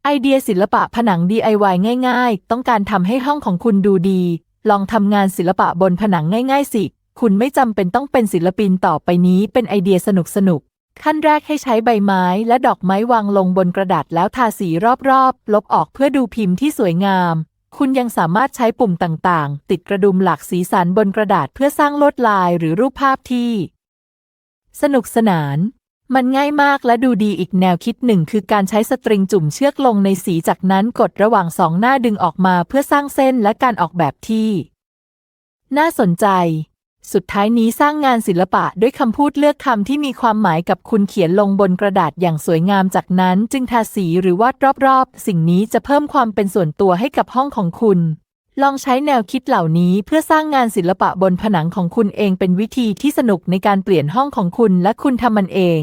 ไอเดียศิลปะผนัง DIY ง่ายๆต้องการทำให้ห้องของคุณดูดีลองทำงานศิลปะบนผนังง่ายๆสิคุณไม่จำเป็นต้องเป็นศิลปินต่อไปนี้เป็นไอเดียสนุกๆขั้นแรกให้ใช้ใบไม้และดอกไม้วางลงบนกระดาษแล้วทาสีรอบๆลบออกเพื่อดูพิมพ์ที่สวยงามคุณยังสามารถใช้ปุ่มต่างๆติดกระดุมหลากสีสันบนกระดาษเพื่อสร้างลวดลายหรือรูปภาพที่สนุกสนานมันง่ายมากและดูดีอีกแนวคิดหนึ่งคือการใช้สตริงจุ่มเชือกลงในสีจากนั้นกดระหว่างสองหน้าดึงออกมาเพื่อสร้างเส้นและการออกแบบที่น่าสนใจสุดท้ายนี้สร้างงานศิลปะด้วยคำพูดเลือกคำที่มีความหมายกับคุณเขียนลงบนกระดาษอย่างสวยงามจากนั้นจึงทาสีหรือวาดรอบๆสิ่งนี้จะเพิ่มความเป็นส่วนตัวให้กับห้องของคุณลองใช้แนวคิดเหล่านี้เพื่อสร้างงานศิลปะบนผนังของคุณเองเป็นวิธีที่สนุกในการเปลี่ยนห้องของคุณและคุณทำมันเอง